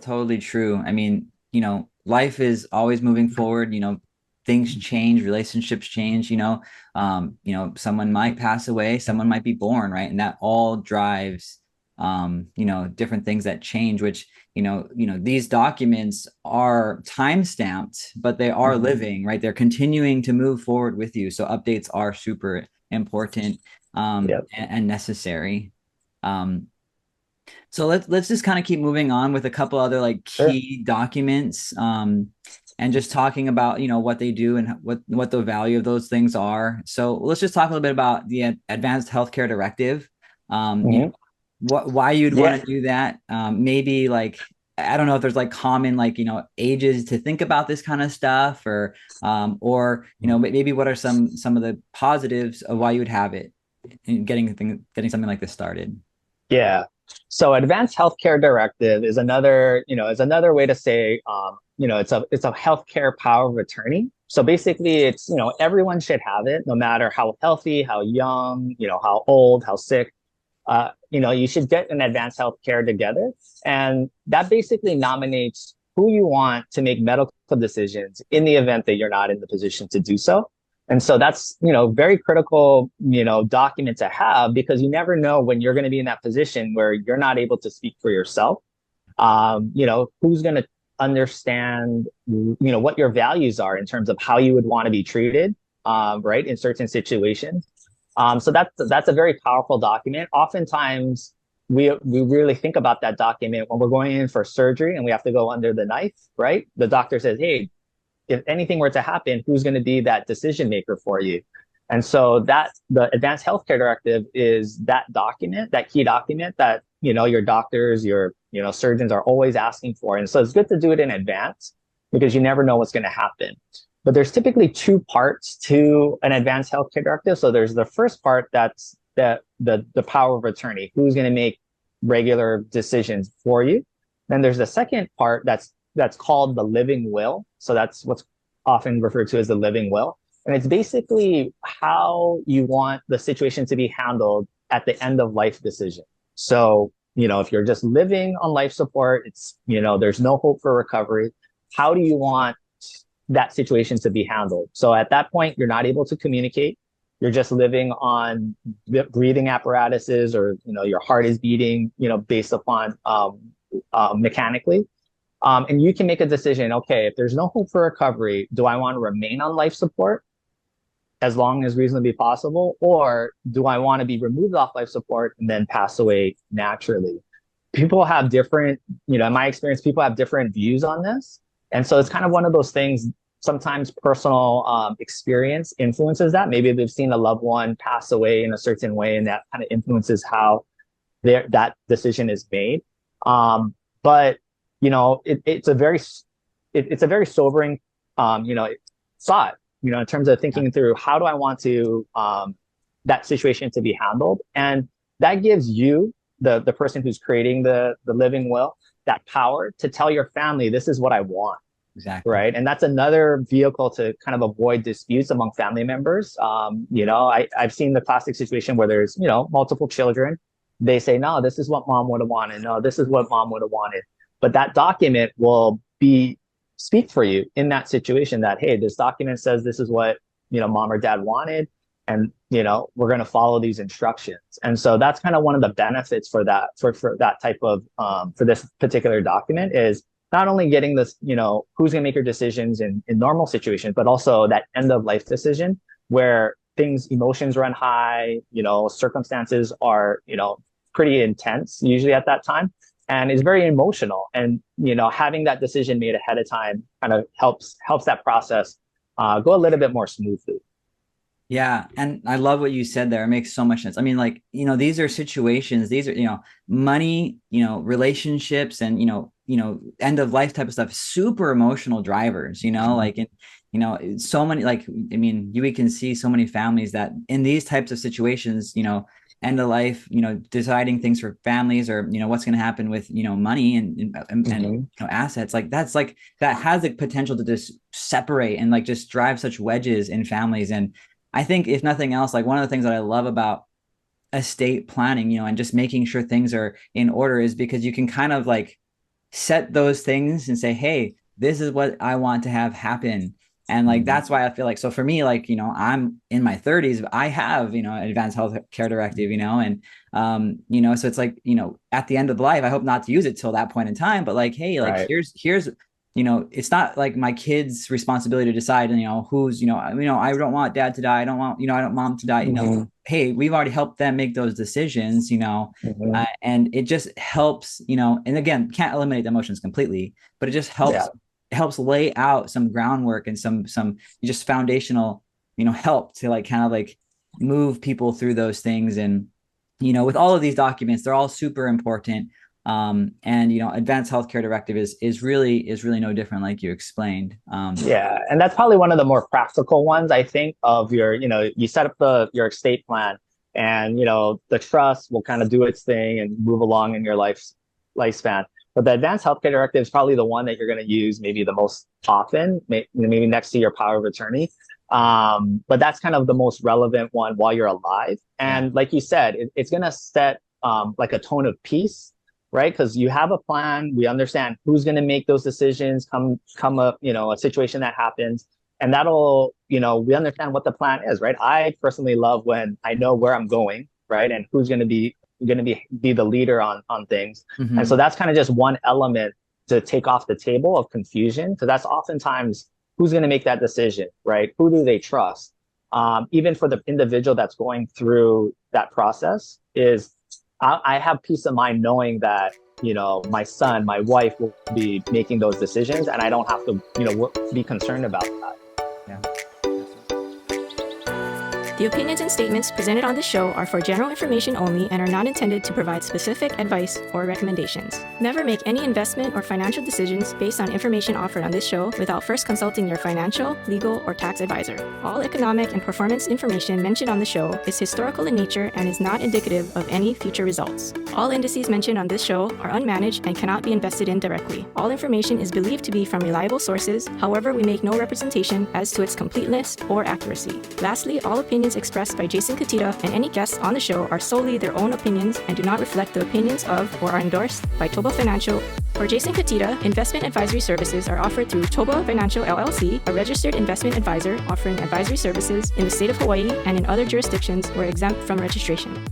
totally true. I mean, life is always moving forward, things change, relationships change, someone might pass away, someone might be born, right? And that all drives different things that change, which, these documents are time stamped, but they are living, right? They're continuing to move forward with you. So updates are super important Yep. and necessary. Um, so let's just kind of keep moving on with a couple other like Sure. key documents, and just talking about what they do and what the value of those things are. So let's just talk a little bit about the Advanced Healthcare Directive. Hmm. What why you'd want Yeah. to do that? Maybe like I don't know if there's like common like ages to think about this kind of stuff, or maybe what are some of the positives of why you would have it in getting something like this started. Yeah. So advanced healthcare directive is another, is another way to say, it's a healthcare power of attorney. So basically it's, everyone should have it, no matter how healthy, how young, how old, how sick. You should get an advanced healthcare together. And that basically nominates who you want to make medical decisions in the event that you're not in the position to do so. And so that's, very critical, document to have because you never know when you're going to be in that position where you're not able to speak for yourself. Who's going to understand, what your values are in terms of how you would want to be treated, right, in certain situations. So that's a very powerful document. Oftentimes, we really think about that document when we're going in for surgery and we have to go under the knife, right? The doctor says, "Hey, if anything were to happen, who's going to be that decision maker for you?" And so that the Advanced Healthcare Directive is that document, that key document that your doctors, your surgeons are always asking for. And so it's good to do it in advance because you never know what's going to happen. But there's typically two parts to an Advanced Healthcare Directive. So there's the first part that's the power of attorney, who's going to make regular decisions for you. Then there's the second part that's called the living will. So that's what's often referred to as the living will. And it's basically how you want the situation to be handled at the end of life decision. So, if you're just living on life support, there's no hope for recovery. How do you want that situation to be handled? So at that point, you're not able to communicate. You're just living on breathing apparatuses or, your heart is beating, based upon mechanically. And you can make a decision. Okay, if there's no hope for recovery, do I want to remain on life support as long as reasonably possible, or do I want to be removed off life support and then pass away naturally? People have different, in my experience, people have different views on this, and so it's kind of one of those things. Sometimes personal experience influences that. Maybe they've seen a loved one pass away in a certain way, and that kind of influences how that decision is made. But it's a very sobering thought, in terms of thinking through how do I want to that situation to be handled. And that gives you, the person who's creating the living will, that power to tell your family, this is what I want. Exactly. Right. And that's another vehicle to kind of avoid disputes among family members. I've seen the classic situation where there's, multiple children. They say, no, this is what mom would have wanted. No, this is what mom would have wanted. But that document will speak for you in that situation that, hey, this document says this is what, mom or dad wanted. And, we're going to follow these instructions. And so that's kind of one of the benefits for that type of, for this particular document is not only getting this, who's going to make your decisions in normal situations, but also that end of life decision where emotions run high, circumstances are, pretty intense usually at that time and is very emotional. And, having that decision made ahead of time kind of helps that process go a little bit more smoothly. Yeah, and I love what you said there. It makes so much sense. I mean, like, these are situations, these are, money, relationships and, end of life type of stuff, super emotional drivers, like, and, so many, like, I mean, we can see so many families that in these types of situations, end of life, deciding things for families or, what's going to happen with, money and Mhm. assets, like that's like, that has the potential to just separate and like just drive such wedges in families. And I think if nothing else, like one of the things that I love about estate planning, and just making sure things are in order is because you can kind of like set those things and say, hey, this is what I want to have happen. And like Mhm. that's why I feel like, so for me, like, I'm in my 30s, I have, an advanced health care directive, and so it's like, at the end of life, I hope not to use it till that point in time, but like, hey, like Right. here's it's not like my kids' responsibility to decide, who's, I don't want dad to die. I don't want, I don't mom to die, Mhm. hey, we've already helped them make those decisions, Mhm. and it just helps, and again, can't eliminate the emotions completely, but it just Yeah. helps lay out some groundwork and some just foundational, help to like kind of like move people through those things. And, with all of these documents, they're all super important. And advanced healthcare directive is really no different, like you explained. Yeah, and that's probably one of the more practical ones, I think, of your, you set up your estate plan and, the trust will kind of do its thing and move along in your lifespan. But the advanced healthcare directive is probably the one that you're going to use maybe the most often, maybe next to your power of attorney. But that's kind of the most relevant one while you're alive. Yeah. And like you said, it's going to set like a tone of peace, right? Because you have a plan. We understand who's going to make those decisions. Come up, a situation that happens, and that'll, we understand what the plan is, right? I personally love when I know where I'm going, right, and who's going to be the leader on things. And so Mm-hmm. that's kind of just one element to take off the table of confusion, because that's oftentimes who's going to make that decision, right? Who do they trust? Even for the individual that's going through that process, is I have peace of mind knowing that, my son, my wife will be making those decisions, and I don't have to, be concerned about that. Yeah. The opinions and statements presented on this show are for general information only and are not intended to provide specific advice or recommendations. Never make any investment or financial decisions based on information offered on this show without first consulting your financial, legal, or tax advisor. All economic and performance information mentioned on the show is historical in nature and is not indicative of any future results. All indices mentioned on this show are unmanaged and cannot be invested in directly. All information is believed to be from reliable sources. However, we make no representation as to its completeness or accuracy. Lastly, all opinions expressed by Jason Cutitta and any guests on the show are solely their own opinions and do not reflect the opinions of or are endorsed by ToBA Financial. For Jason Cutitta, investment advisory services are offered through ToBA Financial LLC, a registered investment advisor offering advisory services in the state of Hawaii and in other jurisdictions where exempt from registration.